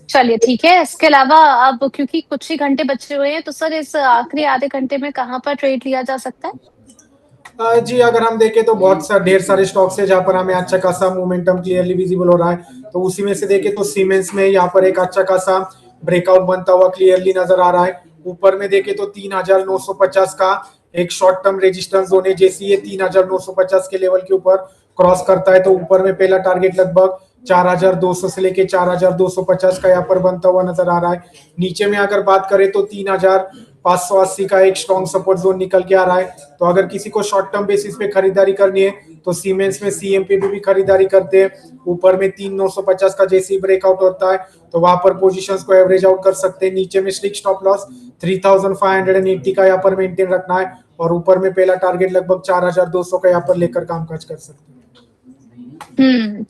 चलिए ठीक है। इसके अलावा अब क्योंकि कुछ ही घंटे बचे हुए हैं, तो सर इस आखिरी आधे घंटे में कहाँ पर ट्रेड लिया जा सकता है? जी, अगर हम देखें तो बहुत ढेर सारे स्टॉक्स है जहां पर हमें अच्छा खासा मोमेंटम क्लियरली विजिबल हो रहा है। तो उसी में से देखें तो सीमेंस में यहाँ पर एक अच्छा खासा ब्रेकआउट बनता हुआ क्लियरली नजर आ रहा है। ऊपर में देखें तो 3950 का एक शॉर्ट टर्म रेजिस्टेंस जोन है। जैसे ये 3950 के लेवल के ऊपर क्रॉस करता है तो ऊपर में पहला टारगेट लगभग 4200 से लेके 4250 का यहाँ पर बनता हुआ नजर आ रहा है। नीचे में अगर बात करें तो 3580 का एक स्ट्रॉन्ग सपोर्ट जोन निकल के आ रहा है। तो अगर किसी को शॉर्ट टर्म बेसिस पे खरीदारी करनी है तो सीमेंस में सीएमपी भी खरीदारी करते हैं। ऊपर में 3950 का जैसे ही ब्रेकआउट होता है तो वहां पर पोजीशंस को एवरेज आउट कर सकते हैं। नीचे में स्ट्रिक्ट स्टॉप लॉस 3580 का यहाँ पर मेंटेन रखना है और ऊपर में पहला टारगेट लगभग 4200 का यहाँ पर लेकर कामकाज कर सकते हैं।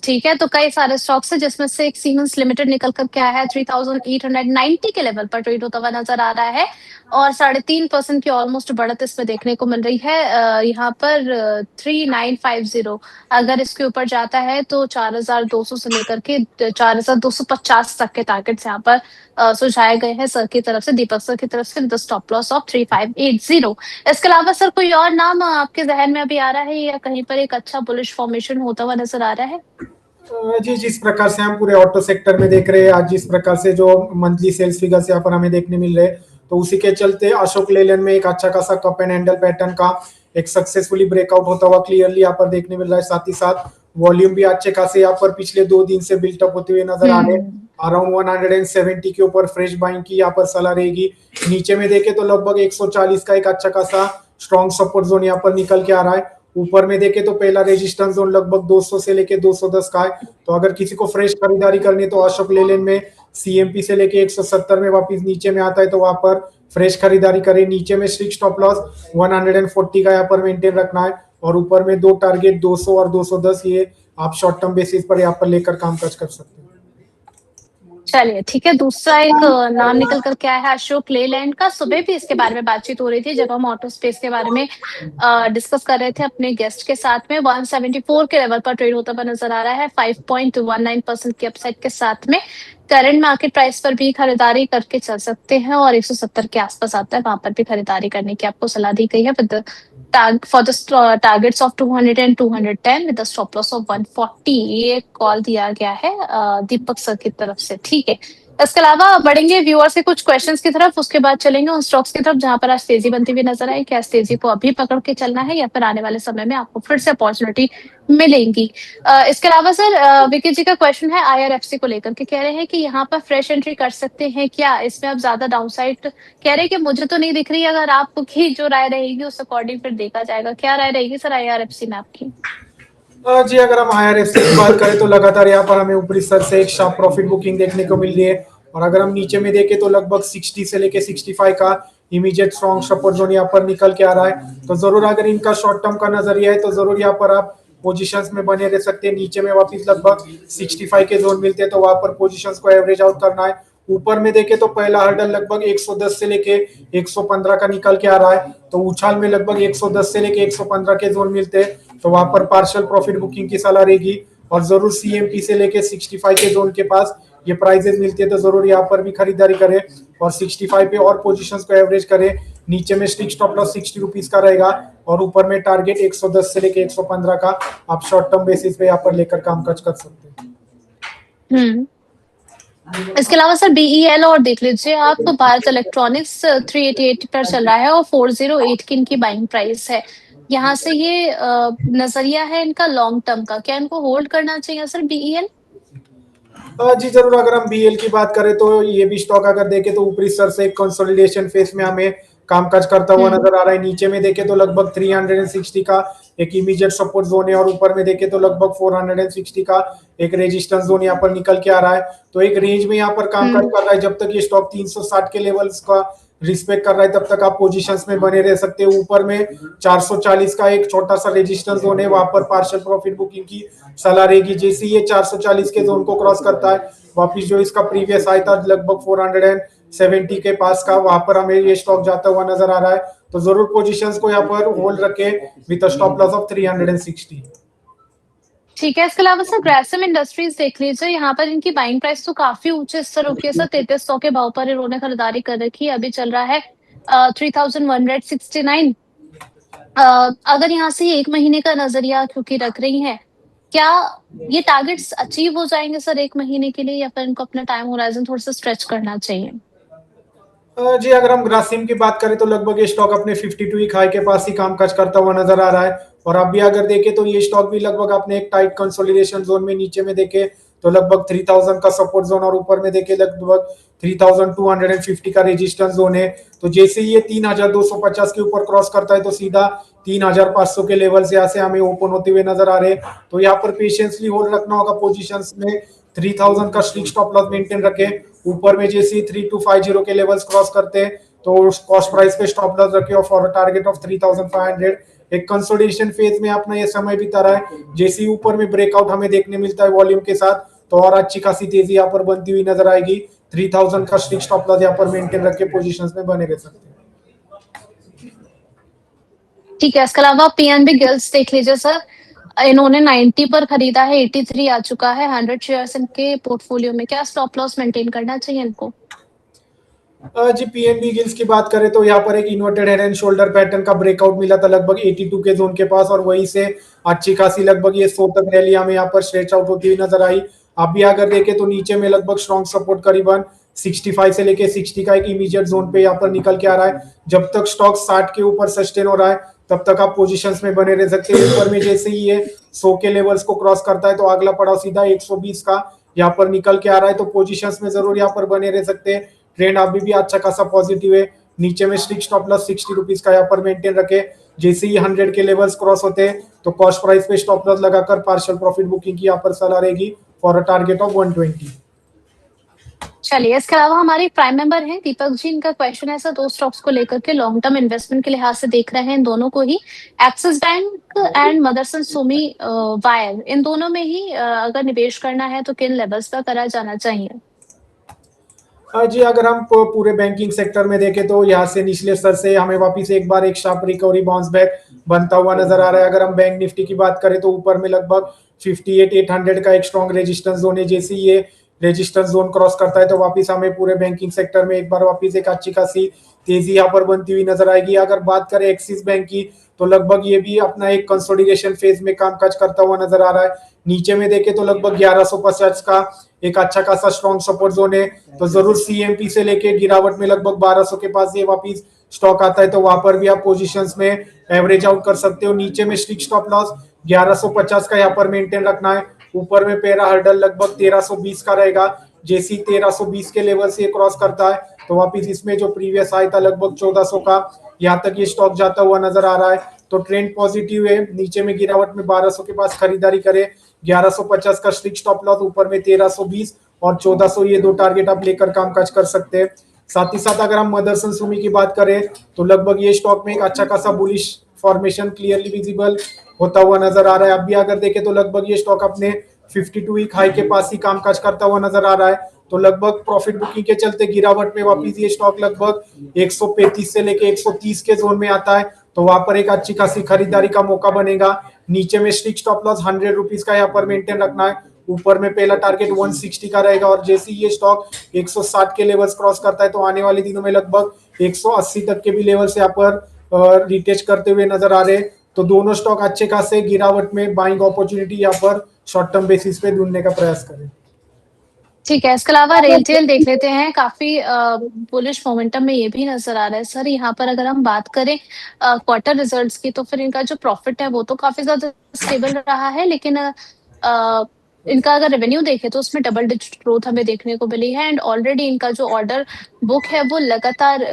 ठीक है। तो कई सारे स्टॉक्स है जिसमें से एक सीमेंस लिमिटेड निकल कर क्या है 3890 के लेवल पर ट्रेड होता हुआ नजर आ रहा है और 3.5% की ऑलमोस्ट बढ़त इसमें देखने को मिल रही है। यहाँ पर 3950 अगर इसके ऊपर जाता है तो 4200 से लेकर के 4250 तक के टारगेट्स यहाँ पर सुझाए गए हैं सर की तरफ से, दीपक सर की तरफ से, विद स्टॉप लॉस ऑफ 3580। इसके अलावा सर कोई और नाम आपके जहन में अभी आ रहा है या कहीं पर एक अच्छा बुलिश फॉर्मेशन होता हुआ नजर आ रहा है? जी, जिस प्रकार से हम पूरे ऑटो सेक्टर में देख रहे हैं आज, जिस प्रकार से जो मंथली सेल्स फिगर्स यहाँ पर हमें देखने मिल रहे हैं, तो उसी के चलते अशोक लेलैंड में एक अच्छा खासा कप एंड हैंडल पैटर्न का एक सक्सेसफुली ब्रेकआउट होता हुआ क्लियरली यहाँ पर देखने मिल रहा है। साथ ही साथ वॉल्यूम भी अच्छे खासे यहाँ पर पिछले 2 दिन से बिल्टअप होते हुए नजर आ रहे हैं। अराउंड 170 के ऊपर फ्रेश बाइंग की यहाँ पर सलाह रहेगी। नीचे में देखे तो लगभग 140 का एक अच्छा खासा स्ट्रॉन्ग सपोर्ट जोन यहाँ पर निकल के आ रहा है। ऊपर में देखे तो पहला रेजिस्टेंस जोन लगभग 200 से लेके 210 का है। तो अगर किसी को फ्रेश खरीदारी करनी है तो अशोक लेलैंड में सीएमपी से लेके 170 में वापस नीचे में आता है तो वहां पर फ्रेश खरीदारी करें। नीचे में स्ट्रिक्ट स्टॉप लॉस 140 का यहाँ पर मेंटेन रखना है और ऊपर में दो टारगेट 200 और 210 ये आप शॉर्ट टर्म बेसिस पर यहाँ पर लेकर कामकाज कर सकते हैं। चलिए ठीक है। दूसरा एक नाम निकल कर क्या है अशोक लेलैंड का। सुबह भी इसके बारे में बातचीत हो रही थी जब हम ऑटो स्पेस के बारे में डिस्कस कर रहे थे अपने गेस्ट के साथ में। 174 के लेवल पर ट्रेड होता हुआ नजर आ रहा है 5.19% की अपसाइड के साथ में। करंट मार्केट प्राइस पर भी खरीदारी करके चल सकते हैं और 170 के आसपास आता है, वहां पर भी खरीदारी करने की आपको सलाह दी गई है with for the targets of 200 and 210 with the stop loss of 140। ये कॉल दिया गया है दीपक सर की तरफ से। ठीक है। इसके अलावा बढ़ेंगे व्यूअर्स के कुछ क्वेश्चंस की तरफ, उसके बाद चलेंगे उन स्टॉक्स की तरफ जहां पर आज तेजी बनती हुई नजर आई। क्या इस तेजी को अभी पकड़ के चलना है या फिर आने वाले समय में आपको फिर से अपॉर्चुनिटी मिलेंगी? इसके अलावा सर विकी जी का क्वेश्चन है आईआरएफसी को लेकर के, कह रहे हैं कि यहाँ पर फ्रेश एंट्री कर सकते हैं क्या? इसमें आप ज्यादा डाउनसाइड कह रहे हैं कि मुझे तो नहीं दिख रही, अगर आपकी जो राय रहेगी उस अकॉर्डिंग फिर देखा जाएगा। क्या राय रहेगी सर आईआरएफसी में आपकी? जी, अगर हम आईआरएफसी की बात करें तो लगातार यहाँ पर हमें ऊपरी स्तर से एक शार्प प्रॉफिट बुकिंग देखने को मिल रही है और अगर हम नीचे में देखें तो लगभग 60 से लेके 65 का इमीडिएट स्ट्रॉन्ग सपोर्ट जोन यहाँ पर निकल के आ रहा है। तो जरूर अगर इनका शॉर्ट टर्म का नजरिया है तो जरूर यहाँ पर आप पोजीशंस में बने रह सकते हैं। नीचे में वापस लगभग 65 के जोन मिलते हैं तो वहां पर पोजीशंस को एवरेज आउट करना है। ऊपर में देखे तो पहला हर्डल लगभग 110 से लेके 115 का निकल के आ रहा है तो उछाल में लगभग 110 से लेके 115 के जोन मिलते हैं तो वहां पर पार्शियल प्रॉफिट बुकिंग की सलाह रहेगी और जरूर सीएमपी से लेके 65 के जोन के पास ये प्राइजेस मिलती है तो जरूर यहाँ पर भी खरीदारी करें और 65 पे और पोजीशंस को एवरेज करें। नीचे में स्ट्रिक्ट स्टॉप लॉस 60 रुपीज का रहेगा और ऊपर में टारगेट 110 से लेके 115 का आप शॉर्ट टर्म बेसिस पे यहाँ पर लेकर कामकाज कर सकते हैं। इसके अलावा सर बीईएल और देख लीजिए आप, तो भारत इलेक्ट्रॉनिक्स 388 पर चल रहा है और 408 की इनकी बाइंग प्राइस है। यहाँ से ये नजरिया है इनका लॉन्ग टर्म का, क्या इनको होल्ड करना चाहिए सर बीईएल? जी जरूर। अगर हम बीएल की बात करें तो ये भी स्टॉक अगर देखें तो ऊपरी स्तर से कंसोलिडेशन फेज में हमें कामकाज करता हुआ नजर आ रहा है। नीचे में देखें तो लगभग 360 का एक इमीडिएट सपोर्ट जोन है और ऊपर में देखें तो लगभग 460 का एक रेजिस्टेंस जोन यहाँ पर निकल के आ रहा है। तो एक रेंज में यहाँ पर कामकाज कर रहा है। जब तक ये स्टॉक 360 के लेवल्स का रिस्पेक्ट कर रहा है तब तक आप पोजीशंस में बने रह सकते हैं। ऊपर में 440 का एक छोटा सा रेजिस्टेंस जोन है, वहां पर पार्शियल प्रॉफिट बुकिंग की सलाह रहेगी। जैसे ये 440 के जोन को क्रॉस करता है वापिस जो इसका प्रीवियस हाई था लगभग 470 के पास का, वहां पर हमें ये स्टॉक जाता हुआ नजर आ रहा है। तो जरूर पोजीशंस को यहाँ पर होल्ड रखे विद स्टॉप लॉस ऑफ 360। ठीक है, इसके अलावा सर ग्रासिम इंडस्ट्रीज देख लीजिए, यहाँ पर इनकी बाइंग प्राइस तो काफी ऊंचे स्तर रुकी है सर, 3300 के भाव पर इन्होंने खरीदारी कर रखी है, अभी चल रहा है 3169। अगर यहाँ से एक महीने का नजरिया क्योंकि रख रही हैं, क्या ये टारगेट्स अचीव हो जाएंगे सर एक महीने के लिए, या फिर इनको अपना टाइम होराइजन थोड़ा सा स्ट्रेच करना चाहिए? जी अगर हम ग्रासिम की बात करें तो लगभग ये स्टॉक अपने 52 वीक हाई के पास ही कामकाज करता हुआ नजर आ रहा है, और अभी अगर देखें तो ये स्टॉक भी लगभग अपने एक टाइट कंसोलिडेशन जोन में नीचे में देखे तो लगभग 3000 का सपोर्ट जोन और ऊपर में देखे लगभग 3250 का रेजिस्टेंस जोन है। तो जैसे ही ये 3250 के ऊपर क्रॉस करता है तो सीधा 3500 के लेवल से यहाँ से हमें ओपन होते हुए नजर आ रहे हैं। तो यहाँ पर पेशेंसली होल्ड रखना होगा पोजीशंस में, 3000 का स्ट्रिक्ट स्टॉप लॉस मेंटेन रखे, ऊपर में जैसे 3250 के लेवल्स क्रॉस करते हैं तो कॉस्ट प्राइस पे स्टॉप लॉस रखे और फॉर टारगेट ऑफ 3500। एक कंसोलिडेशन फेज में अपना ये समय बिता रहा है, जैसे ही ऊपर में ब्रेकआउट हमें देखने मिलता है वॉल्यूम के साथ तो और अच्छी खासी तेजी यहाँ पर बनती हुई नजर आएगी। 3000 का स्ट्रिक्ट स्टॉप लॉस यहाँ पर मेंटेन रख के पोजीशंस में बने रह सकते हैं। ठीक है, इसके अलावा पीएनबी गिल्स देख लीजिए सर, इन्होंने 90 पर खरीदा है, 83 आ चुका है, 100 शेयर्स इनके पोर्टफोलियो में, क्या स्टॉप लॉस मेंटेन करना चाहिए इनको? जी पीएनबी गिल्स की बात करें तो यहाँ पर एक inverted head and shoulder pattern का ब्रेकआउट मिला था लगभग 82 के जोन के पास, और वहीं से अच्छी खासी लगभग ये 100 तक रैली हमें यहाँ पर स्ट्रेच आउट होती हुई नजर आई। अभी अगर देखें तो नीचे में लगभग स्ट्रॉन्ग सपोर्ट करीबन 65 से लेके 60 का एक इमीडिएट जोन पे यहाँ पर निकल के आ रहा है। जब तक स्टॉक 60 के ऊपर सस्टेन हो रहा है तब तक आप पोजीशंस में बने रह सकते हैं। ऊपर में जैसे ही ये 100 के लेवल्स को क्रॉस करता है तो अगला पड़ाव सीधा 120 का यहाँ पर निकल के आ रहा है, तो पोजीशंस में जरूर यहाँ पर बने रह सकते हैं। ट्रेंड अभी भी अच्छा खासा पॉजिटिव है, नीचे में स्ट्रिक्ट स्टॉप लॉस 60 रुपीज का यहाँ पर मेंटेन रखे, जैसे ही 100 के लेवल्स क्रॉस होते हैं तो कॉस्ट प्राइस पे स्टॉप लॉस लगाकर पार्शियल प्रॉफिट बुकिंग की यहाँ पर सलाह रहेगी फॉर अ टारगेट ऑफ 120। चलिए, इसके अलावा हमारे प्राइम मेंबर हैं दीपक जी, इनका क्वेश्चन है सर, दो स्टॉक्स को लेकर के लॉन्ग टर्म इन्वेस्टमेंट के लिहाज से देख रहे हैं इन दोनों को ही, Axis Bank and Motherson Sumi wire, इन दोनों में ही अगर निवेश करना है तो किन लेवल्स पर करा जाना चाहिए? जी अगर हम पूरे बैंकिंग सेक्टर में देखें तो यहाँ से निचले स्तर से हमें वापस एक बार एक शार्प रिकवरी बाउंस बैक बनता हुआ नजर आ रहा है। अगर हम बैंक निफ्टी की बात करें तो ऊपर में लगभग 58,800 का एक स्ट्रॉन्ग रेजिस्टेंस जोन है, जैसे ये रेजिस्टेंस जोन क्रॉस करता है तो वापस हमें पूरे बैंकिंग सेक्टर में एक बार वापस एक अच्छी खासी तेजी यहाँ पर बनती हुई नजर आएगी। अगर बात करें एक्सिस बैंक की तो लगभग ये भी अपना एक कंसोलिडेशन फेज में कामकाज करता हुआ नजर आ रहा है। नीचे में देखे तो लगभग 1150 का एक अच्छा खासा स्ट्रॉन्ग सपोर्ट जोन है, तो जरूर सीएमपी से लेके गिरावट में लगभग 1200 के पास ये वापिस स्टॉक आता है तो वहां पर भी आप पोजीशंस में एवरेज आउट कर सकते हो। नीचे में स्ट्रिक्ट स्टॉप लॉस 1150 का यहाँ पर मेंटेन रखना है, ऊपर में पहला हर्डल लगभग 1320 का रहेगा, जैसे 1320 के लेवल से क्रॉस करता है तो वापिस इसमें जो प्रीवियस हाई था लगभग 1400 का यहाँ तक ये स्टॉक जाता हुआ नजर आ रहा है। तो ट्रेंड पॉजिटिव है, नीचे में गिरावट में 1200 के पास खरीदारी करे, 1150 का स्ट्रिक्ट स्टॉप लॉस, ऊपर में 1320 और 1400 ये दो टारगेट आप लेकर कामकाज कर सकते हैं। साथ ही साथ अगर हम मदरसन सुमी की बात करें तो लगभग ये स्टॉक में एक अच्छा खासा बुलिश फॉर्मेशन क्लियरली विजिबल होता हुआ नजर आ रहा है। अभी अगर देखें तो लगभग ये स्टॉक अपने 52 वीक हाई के पास ही कामकाज करता हुआ नजर आ रहा है, तो लगभग प्रॉफिट बुकिंग के चलते गिरावट में वापिस ये स्टॉक लगभग 135 से लेके 130 के जोन में आता है तो वहां पर एक अच्छी खासी खरीदारी का मौका बनेगा। नीचे में स्ट्रिक्ट स्टॉप लॉस 100 रुपीज का यहाँ पर मेंटेन रखना है, ऊपर में पहला टारगेट 160 का रहेगा, और जैसे ही ये स्टॉक 160 के लेवल्स क्रॉस करता है तो आने वाले दिनों में लगभग 180 तक के भी लेवल से यहाँ पर रिटेच करते हुए नजर आ रहे हैं। तो दोनों स्टॉक अच्छे खासे गिरावट में बाइंग अपॉर्चुनिटी यहाँ पर शॉर्ट टर्म बेसिस पे ढूंढने का प्रयास करें। ठीक है, इसके अलावा रेलटेल देख लेते हैं, काफी बुलिश मोमेंटम में ये भी नजर आ रहा है सर। यहाँ पर अगर हम बात करें क्वार्टर रिजल्ट्स की तो फिर इनका जो प्रॉफिट है वो तो काफी ज्यादा स्टेबल रहा है, लेकिन इनका अगर रेवेन्यू देखें तो उसमें डबल डिजिट ग्रोथ हमें देखने को मिली है, एंड ऑलरेडी इनका जो ऑर्डर बुक है वो लगातार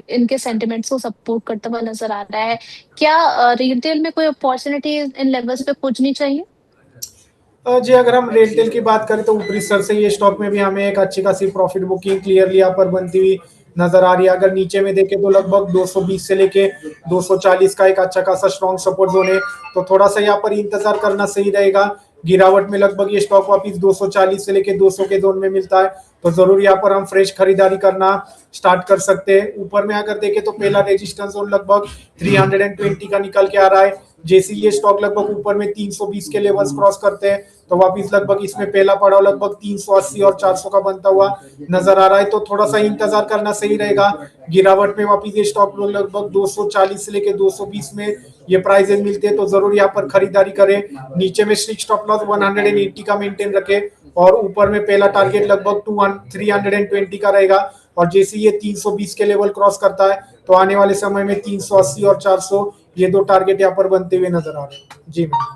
इनके सेंटिमेंट्स को सपोर्ट करता हुआ नजर आ रहा है। क्या रिटेल में कोई अपॉर्चुनिटी इन लेवल्स पे खोजनी चाहिए? जी अगर हम रेलटेल की बात करें तो ऊपरी स्तर से ये स्टॉक में भी हमें एक अच्छी खासी प्रॉफिट बुकिंग क्लियरली यहाँ पर बनती हुई नजर आ रही है। अगर नीचे में देखें तो लगभग 220 से लेके 240 का एक अच्छा खासा स्ट्रॉन्ग सपोर्ट जोन है, तो थोड़ा सा यहाँ पर इंतजार करना सही रहेगा। गिरावट में लगभग ये स्टॉक वापिस 240 से लेके 200 के जोन में मिलता है तो जरूर यहाँ पर हम फ्रेश खरीदारी करना स्टार्ट कर सकते हैं। ऊपर में अगर देखें तो पहला रेजिस्टेंस जोन लगभग 320 का निकल के आ रहा है, जैसे ये स्टॉक लगभग ऊपर में 320 के लेवल्स क्रॉस करते हैं तो वापिस लगभग इसमें पहला पड़ाव लगभग 380 और 400 का बनता हुआ नजर आ रहा है, तो थोड़ा सा इंतजार करना सही रहेगा। गिरावट में वापिस ये स्टॉक लगभग 240 से लेके 220 में ये प्राइसेस मिलते हैं, तो जरूर यहाँ पर खरीदारी करें। नीचे में स्ट्रिक्ट स्टॉप लॉस 180 का मेंटेन रखे और ऊपर में पहला टारगेट लगभग 320 का रहेगा। और जैसे ये 320 के लेवल क्रॉस करता है तो आने वाले समय में 380 और 400 ये दो टारगेट यहाँ पर बनते हुए नजर आ रहे हैं। जी मैम।